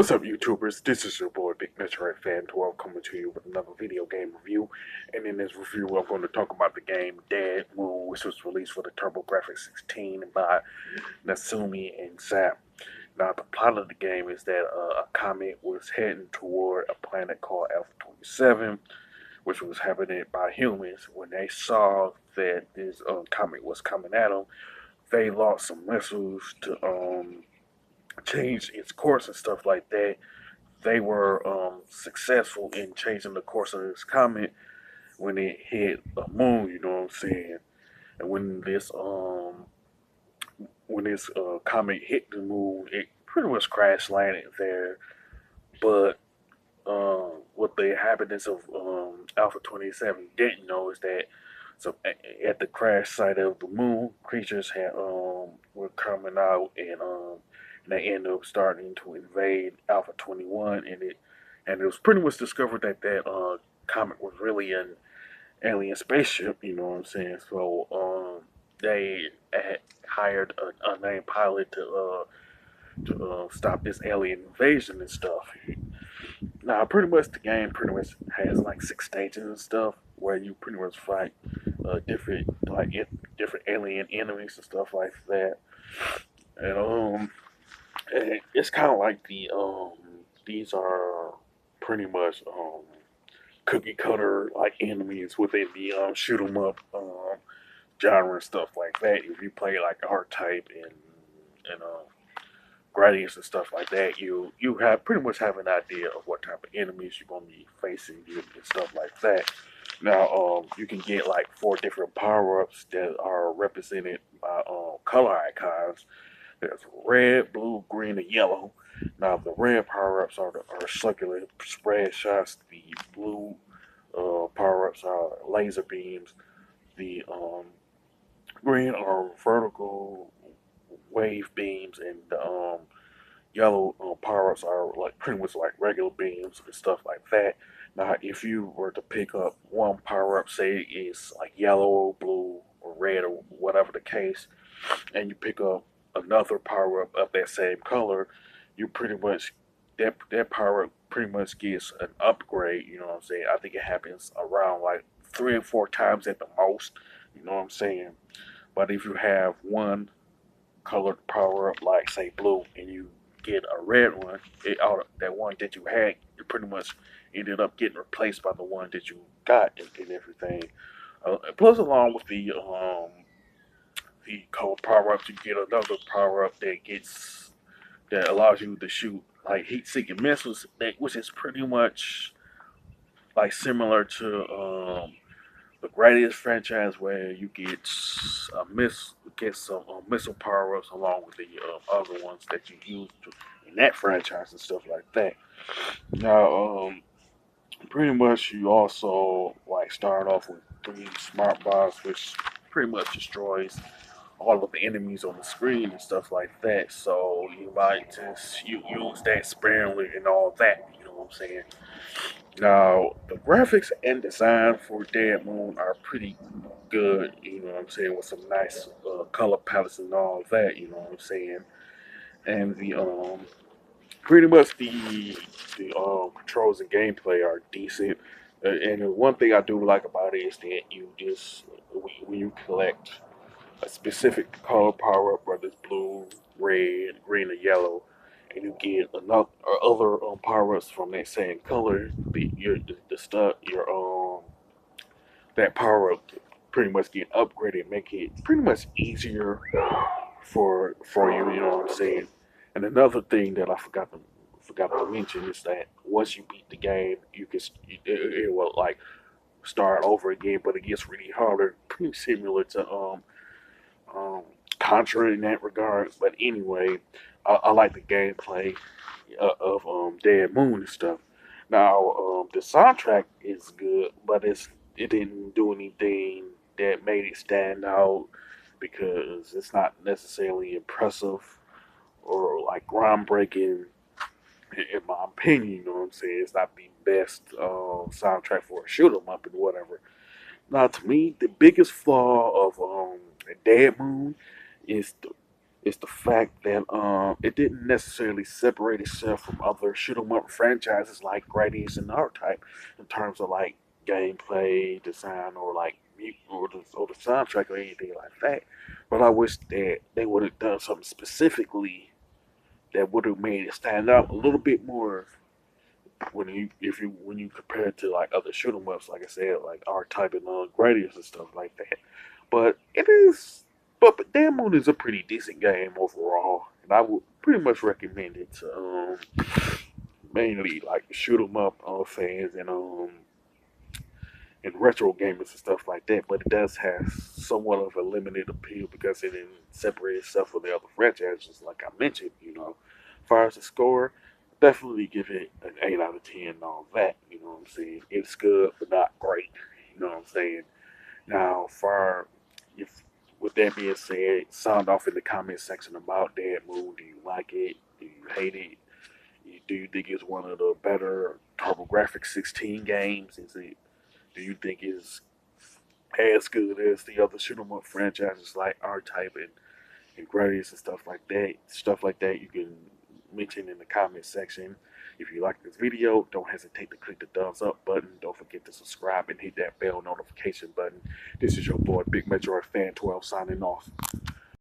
What's up, YouTubers? This is your boy, Big Metroid Fan 12, coming to you with another video game review. And in this review, I'm going to talk about the game Dead Moon, which was released for the TurboGrafx 16 by Natsume and Zap. Now, the plot of the game is that a comet was heading toward a planet called Alpha 27, which was inhabited by humans. When they saw that this comet was coming at them, they launched some missiles to change its course and stuff like that. They were successful in changing the course of this comet when it hit a moon. You know what I'm saying? And when this comet hit the moon, it pretty much crash landed there. But what the inhabitants of Alpha 27 didn't know is that at the crash site of the moon, creatures had were coming out and they ended up starting to invade Alpha 21, and it was pretty much discovered that that comet was really an alien spaceship. You know what I'm saying? So they had hired an unnamed pilot to stop this alien invasion and stuff. Now, pretty much the game pretty much has like six stages and stuff where you pretty much fight different alien enemies and stuff like that. And it's kind of like these are pretty much cookie cutter like enemies within the shoot 'em up genre and stuff like that. If you play like R type and gradients and stuff like that, you have pretty much have an idea of what type of enemies you're gonna be facing and stuff like that. Now, you can get like four different power ups that are represented by color icons. There's red, blue, green, and yellow. Now, the red power ups are circular spread shots. The blue power ups are laser beams. The green are vertical wave beams, and the yellow power ups are like pretty much like regular beams and stuff like that. Now, if you were to pick up one power up, say it's like yellow, blue, or red, or whatever the case, and you pick up another power up of that same color, you pretty much that power up pretty much gets an upgrade. You know what I'm saying? I think it happens around like 3 or 4 times at the most. You know what I'm saying? But if you have one colored power up, like say blue, and you get a red one, that one that you had, you pretty much ended up getting replaced by the one that you got and everything. Plus, along with the color power ups, you get another power up that allows you to shoot like heat seeking missiles, which is pretty much like similar to the Gradius franchise, where you get some missile power ups along with the other ones that you use in that franchise and stuff like that. Now, pretty much you also like start off with three smart bombs, which pretty much destroys all of the enemies on the screen and stuff like that. So you might just use that sparingly and all that. You know what I'm saying? Now the graphics and design for Dead Moon are pretty good. You know what I'm saying? With some nice color palettes and all that. You know what I'm saying? And the pretty much the controls and gameplay are decent. And the one thing I do like about it is that you just when you collect a specific color power up, whether it's blue, red, green, or yellow, and you get another or other power ups from that same color, the stuff your that power up pretty much get upgraded, make it pretty much easier for you. You know what I'm saying? And another thing that I forgot to mention is that once you beat the game, it will like start over again, but it gets really harder, pretty similar to um, Contra in that regard. But anyway, I like the gameplay of Dead Moon and stuff. Now, the soundtrack is good, but it didn't do anything that made it stand out because it's not necessarily impressive or like groundbreaking in my opinion. You know what I'm saying? It's not the best soundtrack for a shoot 'em up and whatever. Now, to me, the biggest flaw of Dead Moon is is the fact that it didn't necessarily separate itself from other shoot 'em up franchises like Gradius and R-Type in terms of like gameplay, design, or like or the soundtrack or anything like that. But I wish that they would have done something specifically that would have made it stand out a little bit more when you compare it to like other shoot 'em ups, like I said, like R-Type and Gradius and stuff like that. But it is, but Damn Moon is a pretty decent game overall, and I would pretty much recommend it to mainly like shoot 'em up fans and retro gamers and stuff like that. But it does have somewhat of a limited appeal because it didn't separate itself from the other franchises, like I mentioned. As far as the score, definitely give it an 8 out of 10 and all that. You know what I'm saying? It's good, but not great. You know what I'm saying? Now, far if with that being said, sound off in the comment section about Dead Moon. Do you like it? Do you hate it? Do you think it's one of the better TurboGrafx 16 games? Do you think it's as good as the other shoot 'em up franchises like R-Type and Gradius and stuff like that? Stuff like that you can mention in the comment section. If you like this video, don't hesitate to click the thumbs up button. Don't forget to subscribe and hit that bell notification button. This is your boy Big Metroid Fan 12 signing off.